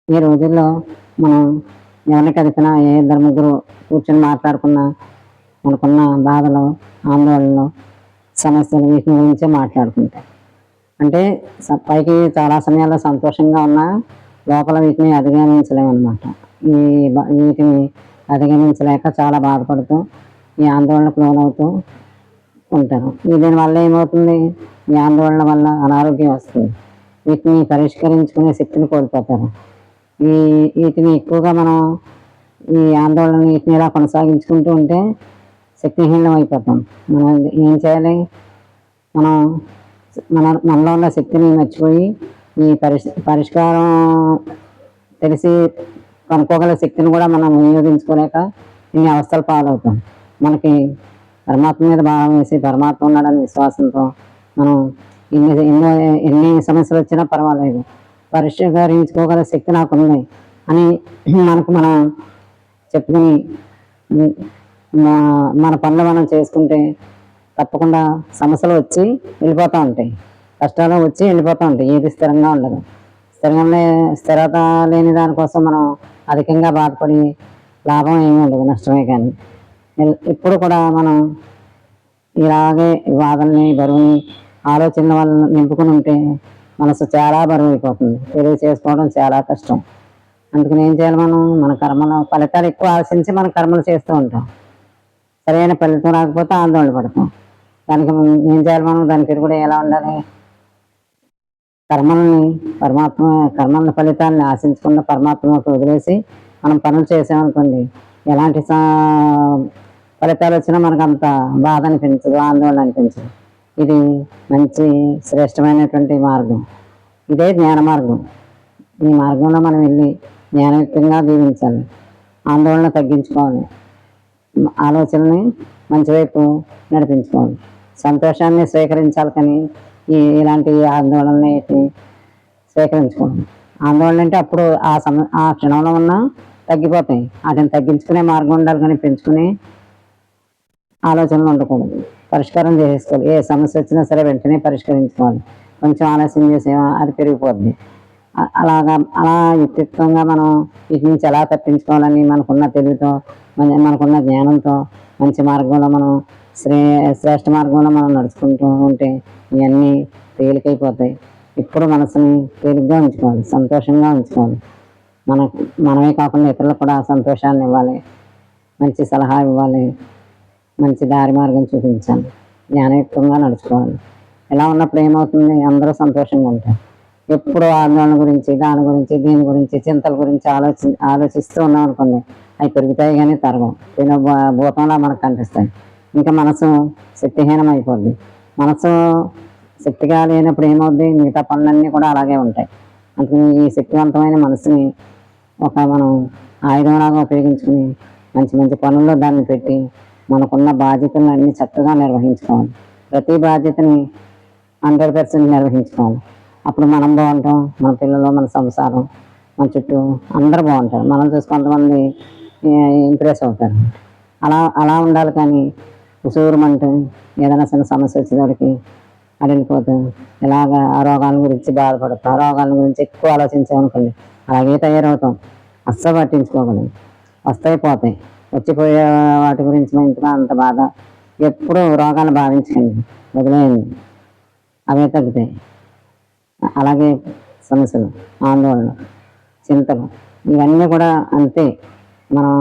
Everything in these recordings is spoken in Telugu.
ఈ రోజుల్లో మనం ఎవరిని కలిపినా ఏ ఇద్దరు ముగ్గురు కూర్చొని మాట్లాడుకున్నా మనకున్న బాధలు, ఆందోళనలు, సమస్యలు వీటి గురించే మాట్లాడుకుంటాం. అంటే పైకి చాలా సమయాల్లో సంతోషంగా ఉన్నా లోపల వీటిని అధిగమించలేమన్నమాట. ఈ వీటిని అధిగమించలేక చాలా బాధపడుతూ ఈ ఆందోళనకు లోనవుతూ ఉంటారు. దీనివల్ల ఏమవుతుంది, ఈ ఆందోళన వల్ల అనారోగ్యం వస్తుంది. వీటిని పరిష్కరించుకునే శక్తిని కోల్పోతారు. వీటిని ఎక్కువగా మనం ఈ ఆందోళన వీటిని ఇలా కొనసాగించుకుంటూ ఉంటే శక్తిహీనం అయిపోతాం. మనం ఏం చేయాలి, మనం మనలో ఉన్న శక్తిని మర్చిపోయి ఈ పరిష్కారం తెలిసి కనుక్కోగల శక్తిని కూడా మనం వినియోగించుకోలేక ఇన్ని అవస్థలు పాలవుతాం. మనకి పరమాత్మ మీద భావం వేసి పరమాత్మ ఉన్నాడని విశ్వాసంతో మనం ఎన్ని సమస్యలు వచ్చినా పర్వాలేదు, పరిష్కరించుకోగల శక్తి నాకుంది అని మనకు మనం చెప్పుకుని మన పనులు మనం చేసుకుంటే తప్పకుండా సమస్యలు వచ్చి వెళ్ళిపోతూ ఉంటాయి, కష్టాలు వచ్చి వెళ్ళిపోతూ ఉంటాయి. ఏది స్థిరంగా ఉండదు. స్థిరత లేని దానికోసం మనం అధికంగా బాధపడి లాభం ఏమీ ఉండదు, నష్టమే. కానీ ఇప్పుడు కూడా మనం ఇలాగే వాదనని, బరువుని, ఆలోచనల వల్ల నింపుకుని ఉంటే మనసు చాలా బరువు అయిపోతుంది. తెలివి చేసుకోవడం చాలా కష్టం. అందుకని ఏం చేయాలి, మనం మన కర్మల ఫలితాలు ఎక్కువ ఆశించి మన కర్మలు చేస్తూ ఉంటాం. సరైన ఫలితం రాకపోతే ఆందోళన పడతాం. దానికి ఏం చేయాలి, మనం దానికి కూడా ఎలా ఉండాలి, కర్మల ఫలితాన్ని ఆశించకుండా పరమాత్మకు వదిలేసి మనం పనులు చేసామనుకోండి, ఎలాంటి ఫలితాలు వచ్చినా మనకు అంత బాధ అనిపించదు, ఆందోళన అనిపించదు. ఇది మంచి శ్రేష్టమైనటువంటి మార్గం. ఇదే జ్ఞాన మార్గం. ఈ మార్గంలో మనం వెళ్ళి జ్ఞానయుక్తంగా జీవించాలి, ఆందోళన తగ్గించుకోవాలి, ఆలోచనని మంచి వైపు నడిపించుకోవాలి, సంతోషాన్ని స్వీకరించాలి. కానీ ఇలాంటి ఆందోళనని స్వీకరించుకోవాలి. ఆందోళన అంటే అప్పుడు ఆ క్షణంలో ఉన్న తగ్గిపోతాయి. వాటిని తగ్గించుకునే మార్గం ఉండాలి, కానీ పెంచుకునే ఆలోచనలు ఉండకూడదు. పరిష్కారం చేసేసుకోవాలి. ఏ సమస్య వచ్చినా సరే వెంటనే పరిష్కరించుకోవాలి. కొంచెం ఆలస్యం చేసేమో అది పెరిగిపోద్ది. అలా యుక్తిత్వంగా మనం వీటి నుంచి ఎలా తప్పించుకోవాలని మనకున్న తెలివితో, మనకున్న జ్ఞానంతో మంచి మార్గంలో మనం శ్రేష్ఠ మార్గంలో మనం నడుచుకుంటూ ఉంటే ఇవన్నీ తేలికైపోతాయి. ఇప్పుడు మనసుని తేలిగ్గా ఉంచుకోవాలి, సంతోషంగా ఉంచుకోవాలి. మనమే కాకుండా ఇతరులకు కూడా సంతోషాన్ని ఇవ్వాలి, మంచి సలహా ఇవ్వాలి, మంచి దారి మార్గం చూపించాలి, జ్ఞానయుక్తంగా నడుచుకోవాలి. ఇలా ఉన్నప్పుడు ఏమవుతుంది, అందరూ సంతోషంగా ఉంటారు. ఎప్పుడు ఆందోళన గురించి, దాని గురించి, దీని గురించి, చింతల గురించి ఆలోచిస్తూ ఉన్నాం అనుకోండి, అవి పెరుగుతాయి కానీ తరగం, భూతంలా మనకు కనిపిస్తాయి. ఇంకా మనసు శక్తిహీనం అయిపోద్ది. మనసు శక్తిగా లేనప్పుడు ఏమవుద్ది, మిగతా పనులన్నీ కూడా అలాగే ఉంటాయి. అందుకని ఈ శక్తివంతమైన మనసుని మనం ఆయుధంలాగా ఉపయోగించుకుని మంచి మంచి పనుల్లో దాన్ని పెట్టి మనకున్న బాధ్యతలను అన్ని చక్కగా నిర్వహించుకోవాలి. ప్రతి బాధ్యతని 100% నిర్వహించుకోవాలి. అప్పుడు మనం బాగుంటాం, మన పిల్లలు, మన సంసారం, మన చుట్టూ అందరూ బాగుంటారు. మనం చూసి కొంతమంది ఇంప్రెస్ అవుతారు. అలా ఉండాలి. కానీ ఉసూరుమంటూ ఏదైనా చిన్న సమస్య వచ్చేసరికి అడిగిపోతూ ఇలాగా ఆ రోగాల గురించి బాధపడతాం. ఆ రోగాల గురించి ఎక్కువ ఆలోచించామనుకోండి, అలాగే తయారవుతాం. అస్సలు పట్టించుకోకూడదు. వస్తాయి పోతాయి. వచ్చిపోయే వాటి గురించి ఇంతగా అంత బాధ. ఎప్పుడూ రోగాలు భావించకండి, వదిలేయండి, అవే తగ్గుతాయి. అలాగే సమస్యలు, ఆందోళన, చింతలు ఇవన్నీ కూడా అంతే. మనం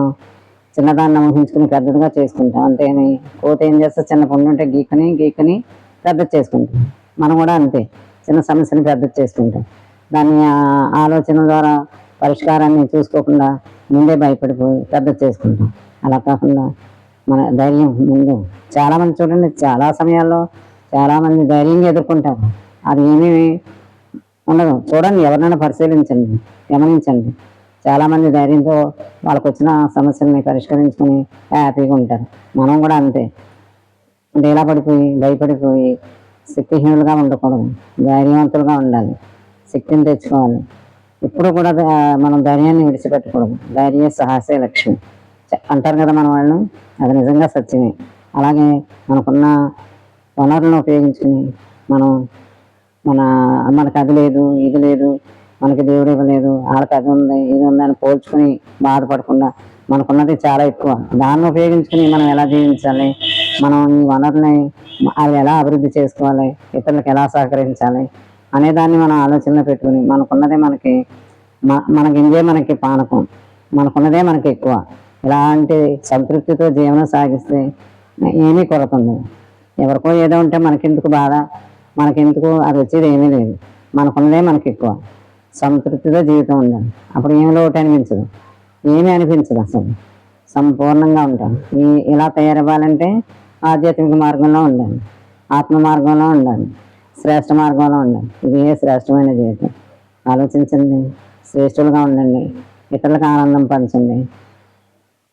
చిన్నదాన్ని ఊహించుకుని పెద్దదిగా చేసుకుంటాం. అంతేని కోత ఏం చేస్తే చిన్న పుండు ఉంటే గీకని పెద్ద చేసుకుంటాం. మనం కూడా అంతే, చిన్న సమస్యని పెద్ద చేసుకుంటాం. దాన్ని ఆలోచన ద్వారా పరిష్కారాన్ని చూసుకోకుండా ముందే భయపడిపోయి పెద్ద చేసుకుంటాం. అలా కాకుండా మన ధైర్యం ముందు, చాలామంది చూడండి, చాలా సమయాల్లో చాలామంది ధైర్యంగా ఎదుర్కొంటారు. అది ఏమీ ఉండదు. చూడండి, ఎవరినైనా పరిశీలించండి, గమనించండి. చాలామంది ధైర్యంతో వాళ్ళకు వచ్చిన సమస్యల్ని పరిష్కరించుకొని హ్యాపీగా ఉంటారు. మనం కూడా అంతే, డేలా పడిపోయి భయపడిపోయి శక్తిహీనులుగా ఉండకూడదు, ధైర్యవంతులుగా ఉండాలి, శక్తిని తెచ్చుకోవాలి. ఇప్పుడు కూడా మనం ధైర్యాన్ని విడిచిపెట్టకూడదు. ధైర్య సాహసే లక్ష్యం అంటారు కదా మన వాళ్ళు. అది నిజంగా సత్యమే. అలాగే మనకున్న వనరులను ఉపయోగించుకుని మనకు అది లేదు, ఇది లేదు, మనకి దేవుడు ఇవ్వలేదు, వాళ్ళకి అది ఉంది ఇది ఉంది అని పోల్చుకుని బాధపడకుండా మనకున్నది చాలా ఎక్కువ, దాన్ని ఉపయోగించుకుని మనం ఎలా జీవించాలి, మనం ఈ వనరుని అవి ఎలా అభివృద్ధి చేసుకోవాలి, ఇతరులకు ఎలా సహకరించాలి అనే దాన్ని మనం ఆలోచనలో పెట్టుకుని మనకున్నదే మనకి ఇందే మనకి పానకం, మనకున్నదే మనకి ఎక్కువ, ఇలాంటి సంతృప్తితో జీవనం సాగిస్తే ఏమీ కొరత ఉండదు. ఎవరికో ఏదో ఉంటే మనకెందుకు బాధ, మనకెందుకు అది వచ్చేది ఏమీ లేదు, మనకున్నదే మనకి ఎక్కువ. సంతృప్తితో జీవితం ఉండాలి, అప్పుడు ఏమి లోటు అనిపించదు, ఏమీ అనిపించదు, అసలు సంపూర్ణంగా ఉంటాం. ఇలా తయారవ్వాలంటే ఆధ్యాత్మిక మార్గంలో ఉండాలి, ఆత్మ మార్గంలో ఉండాలి, శ్రేష్ఠ మార్గంలో ఉండాలి. ఇది శ్రేష్టమైన జీవితం. ఆలోచించండి, శ్రేష్ఠులుగా ఉండండి, ఇతరులకు ఆనందం పంచండి,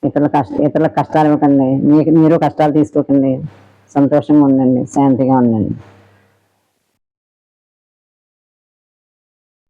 ఇతరులకు కష్టాలు ఇవ్వకండి, మీరు కష్టాలు తీసుకోకండి, సంతోషంగా ఉండండి, శాంతిగా ఉండండి.